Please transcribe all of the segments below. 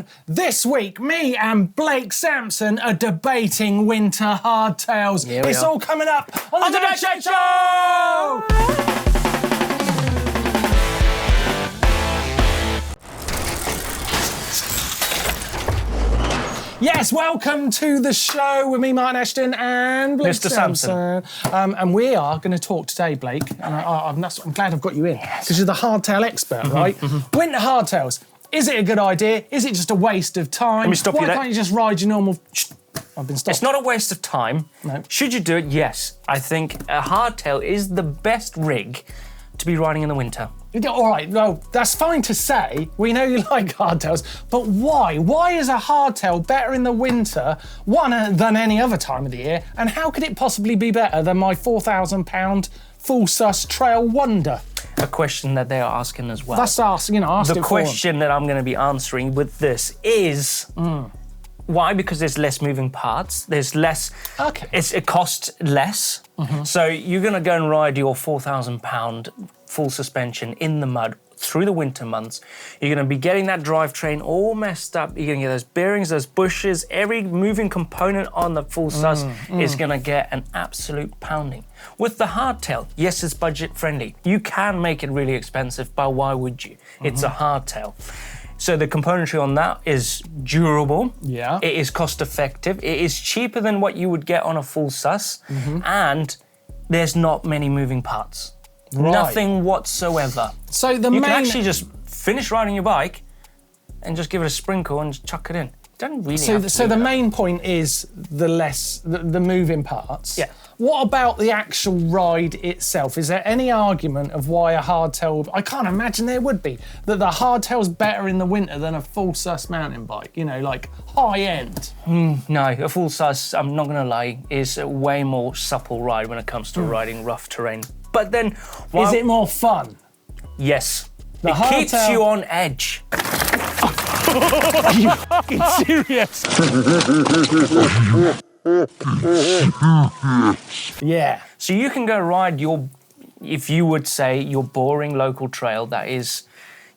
Samson. This week, me and Blake Samson are debating winter hardtails. It's all coming up on the Dirt Shed Show! Yes, welcome to the show with me, Martyn Ashton, and Blake Mr. Samson. And we are going to talk today, Blake, and I'm glad I've got you in, because you're the hardtail expert, right? Winter hardtails, is it a good idea? Is it just a waste of time? Let me stop you there. Why can't you just ride your normal... I've been stopped. It's not a waste of time. No. Should you do it? Yes. I think a hardtail is the best rig to be riding in the winter. All right, well, that's fine to say. We know you like hardtails, but why? Why is a hardtail better in the winter, than any other time of the year? And how could it possibly be better than my £4,000 full sus trail wonder? A question that they are asking as well. That's asking, ask the question that I'm going to be answering with this is... Why? Because there's less moving parts. There's less... Okay. It costs less. So you're going to go and ride your £4,000 full suspension in the mud through the winter months. You're going to be getting that drivetrain all messed up. You're going to get those bearings, those bushes. Every moving component on the full sus is going to get an absolute pounding. With the hardtail, yes, it's budget friendly. You can make it really expensive, but why would you? It's a hardtail. So the componentry on that is durable. Yeah. It is cost effective. It is cheaper than what you would get on a full sus. And there's not many moving parts. Right. Nothing whatsoever. So you can actually just finish riding your bike and just give it a sprinkle and just chuck it in. Don't really have to So do the that. main point is the moving parts. Yeah. What about the actual ride itself? Is there any argument of why a hardtail... I can't imagine there would be, that the hardtail's better in the winter than a full sus mountain bike, you know, like high end. No, a full sus, I'm not going to lie, is a way more supple ride when it comes to riding rough terrain. But then... Is it more fun? Yes. The it keeps hardtail- you on edge. Are you fucking serious? Yeah. So you can go ride if you would say, your boring local trail that is,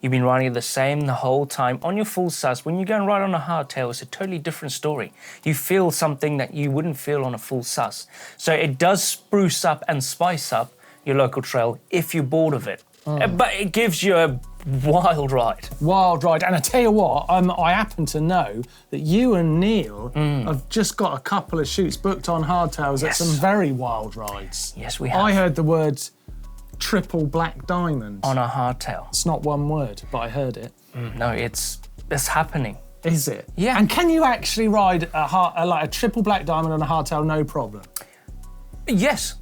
you've been riding the same the whole time on your full sus. When you go and ride on a hardtail, it's a totally different story. You feel something that you wouldn't feel on a full sus. So it does spruce up and spice up your local trail if you're bored of it. But it gives you a wild ride. Wild ride. And I tell you what, I happen to know that you and Neil have just got a couple of shoots booked on hardtails at some very wild rides. Yes, we have. I heard the words triple black diamond. On a hardtail. It's not one word, but I heard it. No, it's happening. Is it? Yeah. And can you actually ride a triple black diamond on a hardtail, no problem? Yes.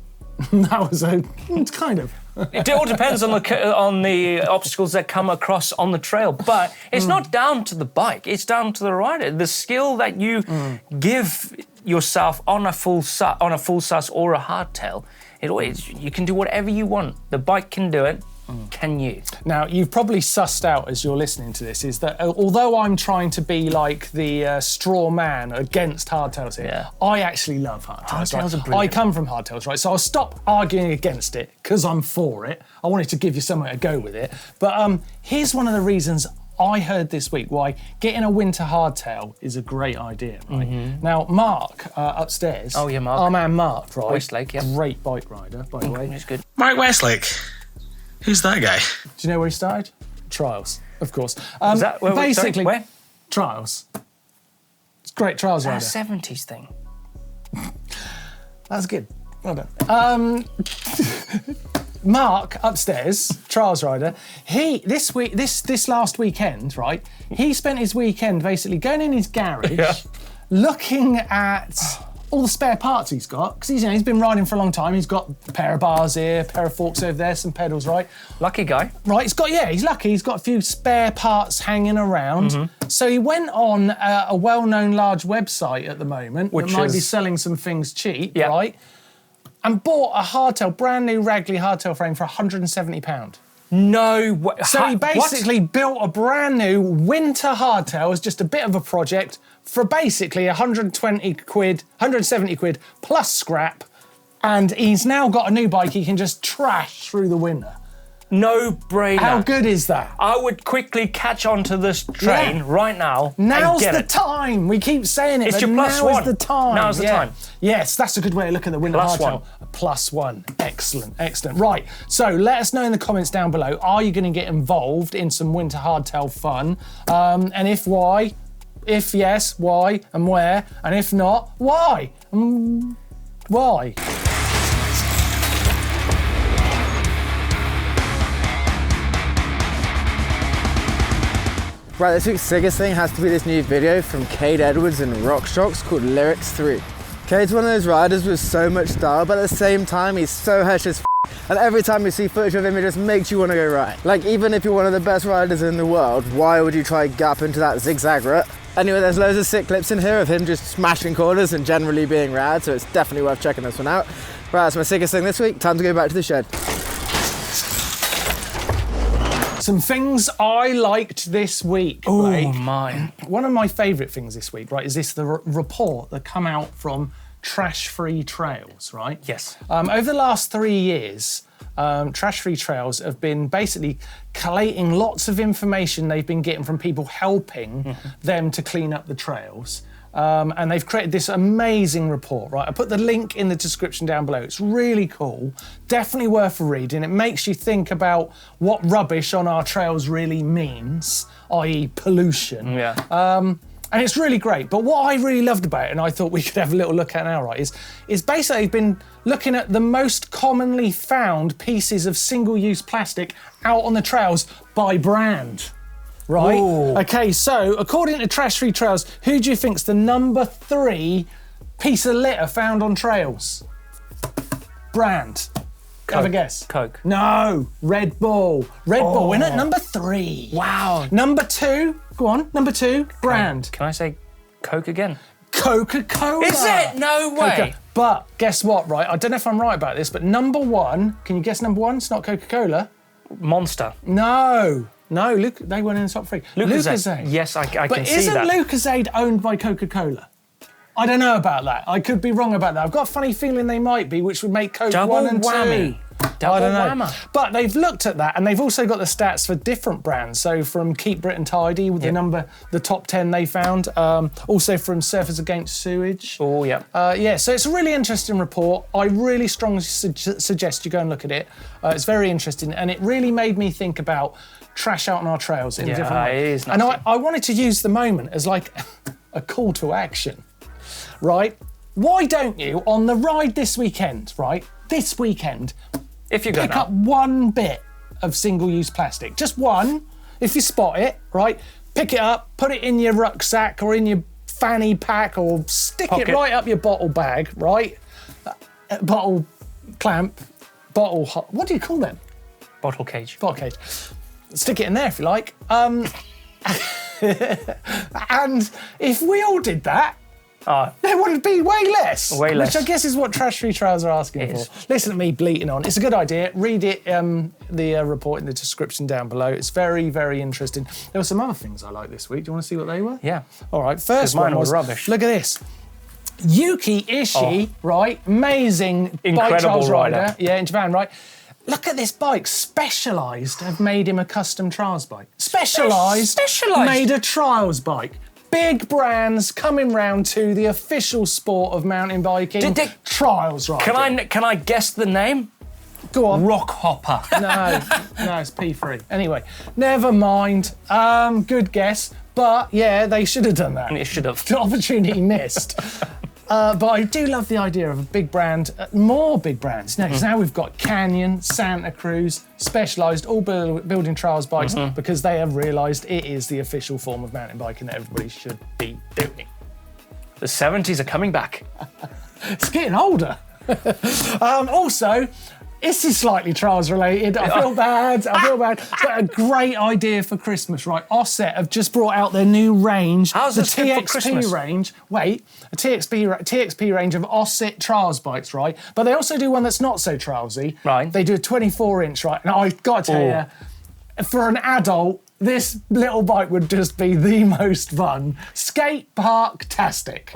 That was kind of... It all depends on the obstacles that come across on the trail, but it's not down to the bike, it's down to the rider. The skill that you give yourself on a full sus or a hardtail, you can do whatever you want. The bike can do it. Can you? Now, you've probably sussed out as you're listening to this, is that although I'm trying to be like the straw man against hardtails here, I actually love hardtails. Hardtails are I brilliant. come from hardtails, right? So I'll stop arguing against it because I'm for it. I wanted to give you somewhere to go with it. But here's one of the reasons I heard this week why getting a winter hardtail is a great idea, right? Now, Mark upstairs. Oh, yeah, Mark. Our man Mark, right? Westlake, yeah. Great bike rider, by the way. It's good. Mark Westlake. Who's that guy? Do you know where he started? Trials, of course. Is that basically, where? Trials. It's a great trials rider. That's a 70s thing. That's good. Well done. Mark upstairs, trials rider. This last weekend, right? He spent his weekend basically going in his garage, looking at all the spare parts he's got, because he's been riding for a long time. He's got a pair of bars here, a pair of forks over there, some pedals, right? Lucky guy. Right, he's lucky. He's got a few spare parts hanging around. So he went on a well-known large website at the moment that might be selling some things cheap, right? And bought a hardtail, brand new Ragley hardtail frame for £170. No way. So he basically built a brand new winter hardtail as just a bit of a project for basically 170 quid plus scrap, and he's now got a new bike he can just trash through the winter. No-brainer. How good is that? I would quickly catch onto this train right now. Now's and get the it. time. We keep saying it. It's but your plus now one. is the time. Now's the time. Yes, that's a good way to look at the winter Plus hardtail. one. A +1. Excellent, excellent. Right, so let us know in the comments down below. Are you going to get involved in some winter hardtail fun? And if why? If yes, why and where? And if not, why? Why? Right, this week's sickest thing has to be this new video from Kade Edwards and Rock Shocks called Lyrics 3. Kade's one of those riders with so much style, but at the same time, he's so hush as and every time you see footage of him, it just makes you want to go right. Like, even if you're one of the best riders in the world, why would you try gap into that zigzag rut? Anyway, there's loads of sick clips in here of him just smashing corners and generally being rad, so it's definitely worth checking this one out. Right, that's my sickest thing this week. Time to go back to the shed. Some things I liked this week, Blake. Oh, my. One of my favourite things this week, right, is this the report that come out from Trash-Free Trails, right? Yes. Over the last 3 years, Trash-Free Trails have been basically collating lots of information they've been getting from people helping them to clean up the trails. And they've created this amazing report, right? I put the link in the description down below. It's really cool, definitely worth a read, and it makes you think about what rubbish on our trails really means, i.e. pollution. Yeah. And it's really great. But what I really loved about it, and I thought we could have a little look at now, right, is basically been looking at the most commonly found pieces of single-use plastic out on the trails by brand. Right? Ooh. Okay, so according to Trash-Free Trails, who do you think's the number 3 piece of litter found on trails? Brand. Have a guess. Coke. No, Red Bull. Red Bull, we're at number 3. Wow. Number 2, go on, number 2, brand. Can I say Coke again? Coca-Cola. Is it? No way. Coca. But guess what, right? I don't know if I'm right about this, but number 1, can you guess number 1? It's not Coca-Cola. Monster. No, they weren't in the top 3. Lucozade. Yes, I can see that. But isn't Lucozade owned by Coca-Cola? I don't know about that. I could be wrong about that. I've got a funny feeling they might be, which would make Coke Double 1 and 2. whammy. Double I don't know. whammer. But they've looked at that, and they've also got the stats for different brands. So from Keep Britain Tidy, with the top 10 they found. Also from Surfers Against Sewage. Oh, yeah. Yeah, so it's a really interesting report. I really strongly suggest you go and look at it. It's very interesting, and it really made me think about trash out on our trails in a different way. It is and nasty. I wanted to use the moment as like a call to action, right? Why don't you, on the ride this weekend, right? This weekend, If you go pick up one bit of single-use plastic, just one. If you spot it, right, pick it up, put it in your rucksack or in your fanny pack, or stick Pocket. it right up your bottle bag, right? Bottle clamp, bottle. What do you call them? Bottle cage. Bottle cage. Stick it in there if you like. And if we all did that, there would be way less. Way less. Which I guess is what Trash-Free Trails are asking It for. is. Listen to me bleating on. It's a good idea. Read it, the report in the description down below. It's very, very interesting. There were some other things I liked this week. Do you want to see what they were? Yeah. All right, first mine one was was rubbish. Look at this. Yuki Ishii, right? Amazing bike Incredible trials rider. rider. Yeah, in Japan, right? Look at this bike. Specialized have made him a custom trials bike. Specialized made a trials bike. Big brands coming round to the official sport of mountain biking. Trials riding. Can I guess the name? Go on. Rock Hopper. No, it's P3. Anyway, never mind. Good guess. But yeah, they should have done that. It should have. The opportunity missed. But I do love the idea of a big brand, more big brands. Now we've got Canyon, Santa Cruz, Specialized, all building trials bikes because they have realised it is the official form of mountain biking that everybody should be doing. The 70s are coming back. It's getting older. Also, this is slightly trials related. I feel bad. But a great idea for Christmas, right? Offset have just brought out their new range. How's the this good for Christmas? TXP range. Wait, a TXP range of Offset trials bikes, right? But they also do one that's not so trialsy. Right. They do a 24-inch, right? And I've got to tell you, for an adult, this little bike would just be the most fun. Skate park-tastic.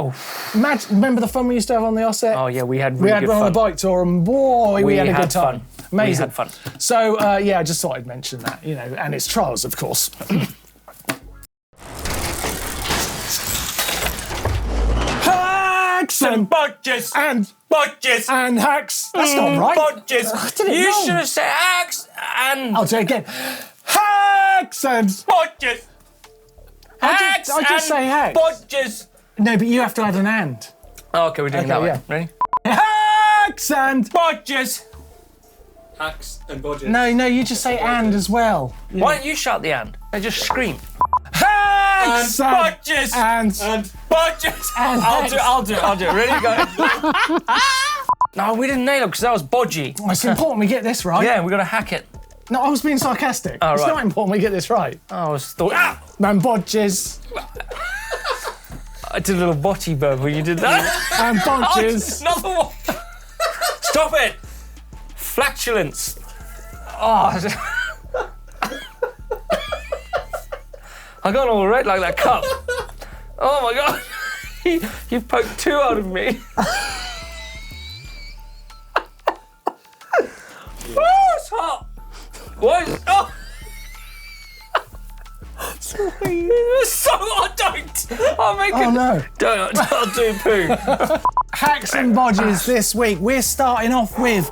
Remember the fun we used to have on the Offset? Oh yeah, we had We really had good one fun. on the bike tour, and boy, we had a good time. Fun. Amazing. We had fun. So, I just thought I'd mention that, and it's trials, of course. Hacks and Bodges and Bodges and hacks. That's not right. Bodges. You wrong. should have said hacks and... I'll do it again. Hacks and Bodges. Hacks I just say hacks. Bodges. No, but you have to add an and. Oh, okay, we're doing that way. yeah. Ready? Hacks and Bodges. Hacks and Bodges. No, you just say and as well. Why don't you shout the and? And just scream. Hacks And Bodges. and Bodges. And I'll do it. Ready? Go. No, we didn't nail it because that was bodgy. It's important we get this right. Yeah, we got to hack it. No, I was being sarcastic. Oh, it's right. not important we get this right. I was thought. Man, Bodges I did a little botty burp when you did that. and Bodges. Another one. Stop it. Flatulence. Oh. I got all red like that cup. Oh my God. You poked two out of me. Oh, it's hot. What is... Oh. It's so hot, don't. I'll make it. Oh no. Don't, I'll do poo. Hacks and Bodges this week. We're starting off with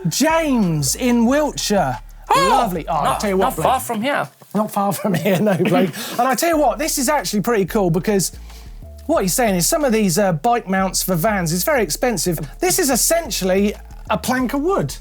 James in Wiltshire. Lovely. Oh, I'll tell you what, Not Blake. far from here. Not far from here, no, Blake. And I tell you what, this is actually pretty cool because what he's saying is some of these bike mounts for vans is very expensive. This is essentially a plank of wood.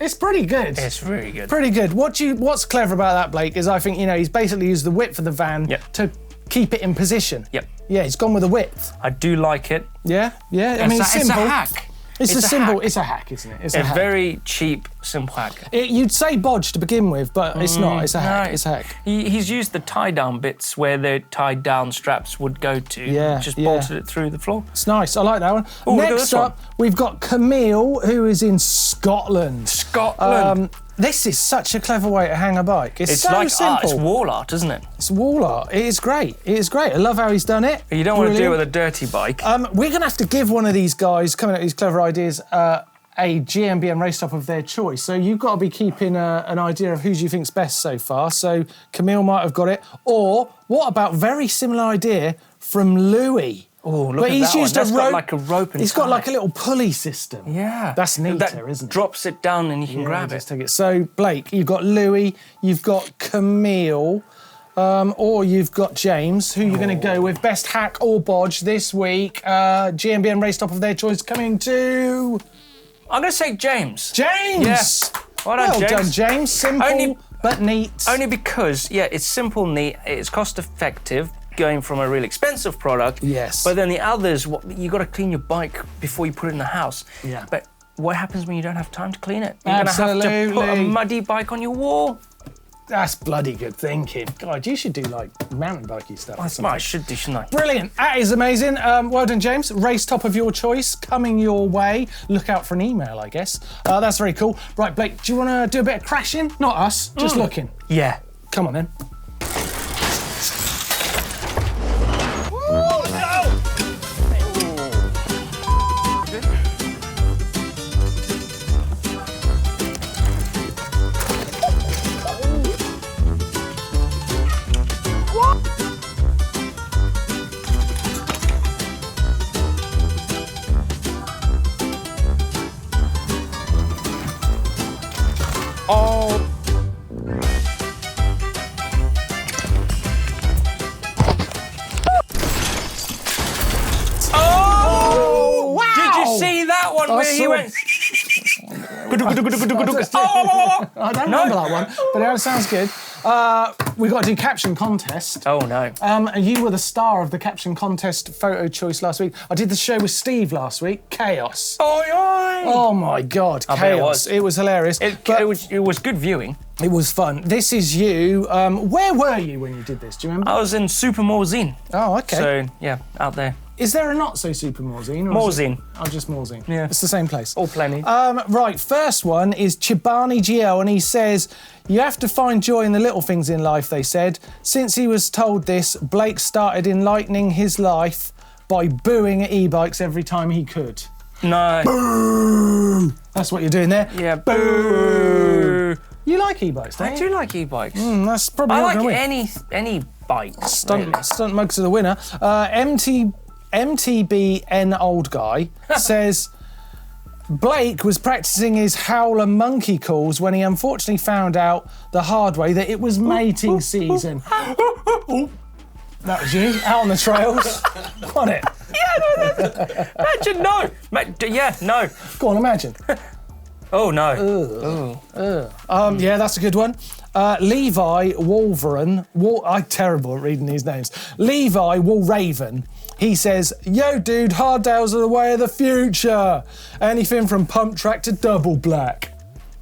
It's pretty good. It's really good. Pretty good. What's clever about that, Blake, is I think, he's basically used the width of the van to keep it in position. Yep. Yeah, he's gone with the width. I do like it. Yeah. I mean, it's simple. It's a hack. It's a a simple. hack. It's a hack, isn't it? It's A a hack. very cheap, simple hack. You'd say bodge to begin with, but it's not. It's a hack. No, It's a hack. He's used the tie-down bits where the tied-down straps would go to. Yeah, Just yeah. bolted it through the floor. It's nice. I like that one. Ooh, look at Next this one. up, we've got Camille, who is in Scotland. Scotland. This is such a clever way to hang a bike. It's so like simple. art. It's wall art, isn't it? It's wall art. It is great. It is great. I love how he's done it. You don't want to do it with Brilliant. a dirty bike. We're going to have to give one of these guys coming up with these clever ideas a GMBN race top of their choice. So you've got to be keeping an idea of who you think's best so far. So Camille might have got it. Or what about very similar idea from Louis? Oh, look But at he's that used one. That's a got rope. like a rope and He's got tie. like a little pulley system. Yeah. That's neater, that isn't it? drops it down and you can grab Just it. take it. So Blake, you've got Louis, you've got Camille, or you've got James. Who you're going to go with? Best hack or bodge this week? GMBN race top of their choice coming to I'm going to say James. James. Yeah. Well done, James. done, James. Simple Only- but neat. Only because, it's simple, neat, it's cost-effective, going from a really expensive product. Yes. But then the others, you got to clean your bike before you put it in the house. Yeah. But what happens when you don't have time to clean it? You're going to have to put a Absolutely. muddy bike on your wall. That's bloody good thinking. God, you should do like mountain bikey stuff. or That's something. what I should do, shouldn't I? Brilliant. That is amazing. Well done, James. Race top of your choice coming your way. Look out for an email, I guess. That's very cool. Right, Blake, do you want to do a bit of crashing? Not us, just looking. Yeah. Come on, then. Oh! Wow! Did you see that one where he saw went... I don't remember that one, but it sounds good. We've got to do Caption Contest. Oh, no. You were the star of the Caption Contest photo choice last week. I did the show with Steve last week. Chaos. Oh my God, bet it chaos. was. It was hilarious. It was good viewing. It was fun. This is you. Where were you when you did this? Do you remember? I was in Super Morzine. Oh, okay. So, yeah, out there. Is there a not so super Morzine? or is it- Morzine. Oh, just Morzine. Yeah. It's the same place. All plenty. Right, first one is Chibani GL, and he says, you have to find joy in the little things in life, they said. Since he was told this, Blake started enlightening his life by booing at e-bikes every time he could. No. Boo! That's what you're doing there. Yeah, boo. You like e-bikes, don't I you? do like e-bikes. That's probably I not like going to win. any bikes. really. Stunt mugs are the winner. MTBN old guy says Blake was practicing his howler monkey calls when he unfortunately found out the hard way that it was mating season. That was you out on the trails. Got it. Imagine no. No. Go on, imagine. Oh no. Yeah, that's a good one. Levi Wolverine. I'm terrible at reading these names. Levi Wolraven. He says, yo, dude, hardtails are the way of the future. Anything from pump track to double black.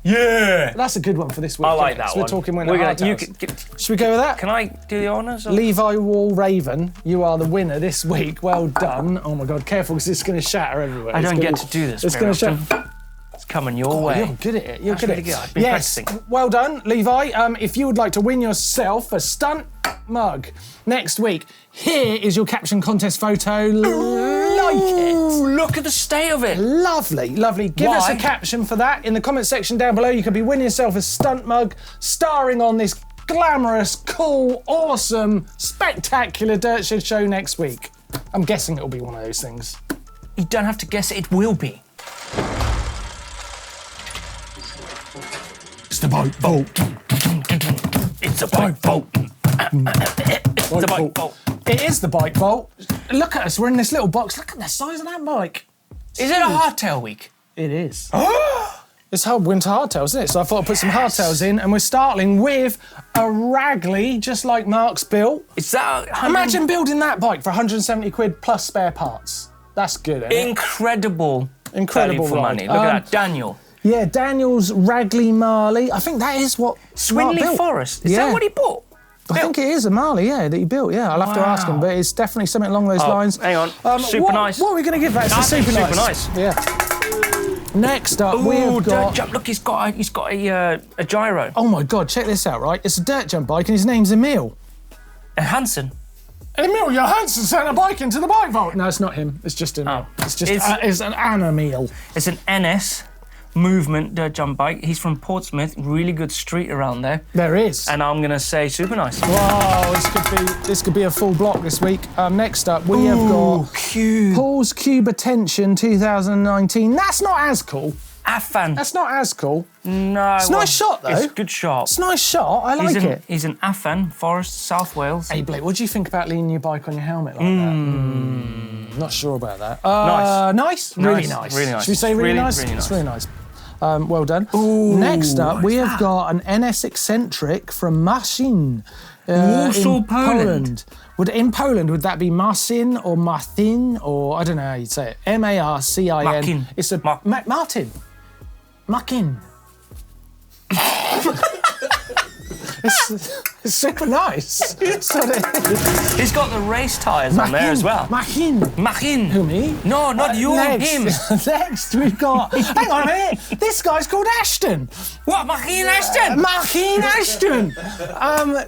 Yeah. That's a good one for this week. I like isn't it? that So one. we're talking winter hardtails. Should we go with that? Can I do the honours? Levi Wolraven, you are the winner this week. Well done. Oh my God, careful because it's going to shatter everywhere. I don't get to do this. It's going to shatter. It's coming your way. You're good at it. You're good at it. Really good. I've been practicing. Well done, Levi. If you would like to win yourself a stunt mug next week, here is your caption contest photo. Like it. Look at the state of it. Lovely, lovely. Give us a Why? caption for that in the comment section down below. You could be winning yourself a stunt mug starring on this glamorous, cool, awesome, spectacular Dirt Shed show next week. I'm guessing it'll be one of those things. You don't have to guess it. It will be. It's the bike vault. It's a bike vault. It's a bike vault. It is the bike vault. Look at us, we're in this little box. Look at the size of that bike. Is it a hardtail week? It is. It's hard winter hardtails, isn't it? So I thought I'd put some hardtails in, and we're starting with a Ragley, just like Mark's built. Is that Imagine building that bike for 170 quid plus spare parts. That's good, isn't it? incredible Incredible value for ride. money. Look at that, Daniel. Yeah, Daniel's Ragley Marley. I think that is what Mark Swinley built. Forest. Is that what he bought? I think it is a Marley, yeah, that he built. Yeah, I'll have to ask him, but it's definitely something along those lines. Hang on. Super nice. What are we going to give that? It's I think super nice. super nice. Yeah. Next up, Ooh, we've got. dirt jump. Look, he's got a gyro. Oh my God! Check this out, right? It's a dirt jump bike, and his name's Emil. Hansen. Emil Johansson sent a bike into the bike vault. No, it's not him. It's just him. Oh. It's just it's an Emil. It's an NS movement dirt jump bike. He's from Portsmouth. Really good street around there. There is. And I'm gonna say super nice. Wow, this could be a full block this week. Next up, we have got Cube. Paul's Cube Attention 2019. That's not as cool. Afan. That's not as cool. No. It's a nice shot though. It's a good shot. It's a nice shot. I like it. He's in Afan Forest, South Wales. Hey Blake, what do you think about leaning your bike on your helmet like that? Not sure about that. Nice. Really Nice. nice. Really nice. Should we say really nice? Really nice. It's really nice. Well done. Next up, we have got an NS Eccentric from Marcin. Warsaw, in Poland. In Poland, would that be Marcin or Martyn, or I don't know how you'd say it. Marcin. Martin. It's a Martin. Martin. It's super nice. He's got the race tyres on there as well. Martin. Who, me? No, not you, next, him. Next, we've got. Hang on a minute. This guy's called Ashton. What, Martyn Ashton? Martyn Ashton.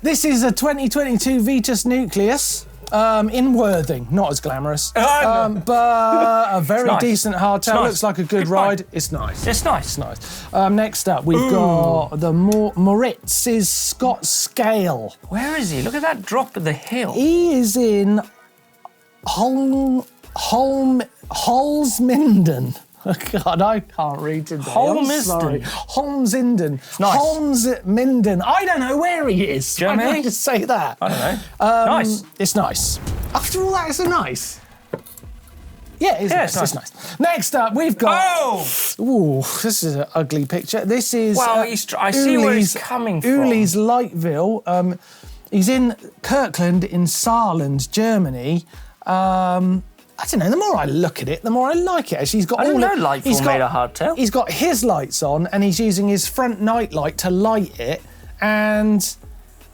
This is a 2022 Beatz Nucleus. In Worthing, not as glamorous, but a very nice. decent hardtail. Nice. Looks like a good ride. It's nice. It's nice. It's nice. Next up, we've got the Moritz's Scott Scale. Where is he? Look at that drop of the hill. He is in Holmsminden. God, I can't read today. Holmsminden. Holmsminden. Nice. Holmsminden. I don't know where he is. Germany? Why did I just say that? I don't know. Nice. It's nice. After all that, it's a nice. Yeah, it's nice. It's nice. Next up, we've got. Oh! Ooh, this is an ugly picture. This is. Well, I see where he's coming from. Uli's Lightville. He's in Kirkland in Saarland, Germany. I don't know, the more I look at it, the more I like it. Actually, he's got I all didn't know Lightville made a hardtail. He's got his lights on and he's using his front night light to light it, and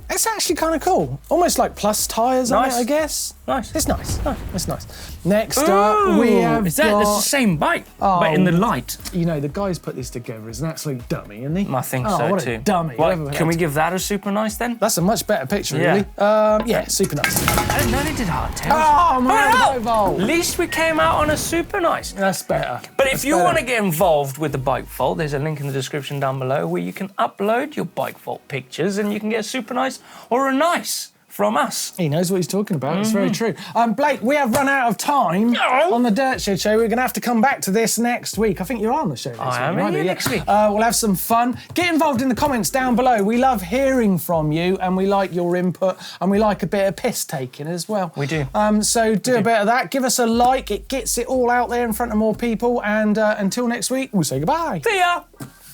it's actually kind of cool. Almost like plus tyres on it, I guess. Nice. It's nice. It's nice. Next up, we have That's the same bike, but in the light. You know, the guy's put this together as an absolute dummy, isn't he? I think oh, so what too. A dummy. What, can we give that a super nice then? That's a much better picture, Yeah. really. Yeah, super nice. I didn't know they did hardtails. Oh, my Well, Oddball. At least we came out on a super nice. That's better. But if you want to get involved with the Bike Vault, there's a link in the description down below where you can upload your Bike Vault pictures and you can get a super nice or a nice from us. He knows what he's talking about. It's very true. Blake, we have run out of time on the Dirt Shed Show. We're going to have to come back to this next week. I think you're on the show next week. I am right? here next week. We'll have some fun. Get involved in the comments down below. We love hearing from you and we like your input and we like a bit of piss taking as well. We do. So do a bit of that. Give us a like. It gets it all out there in front of more people. And until next week, we'll say goodbye. See ya!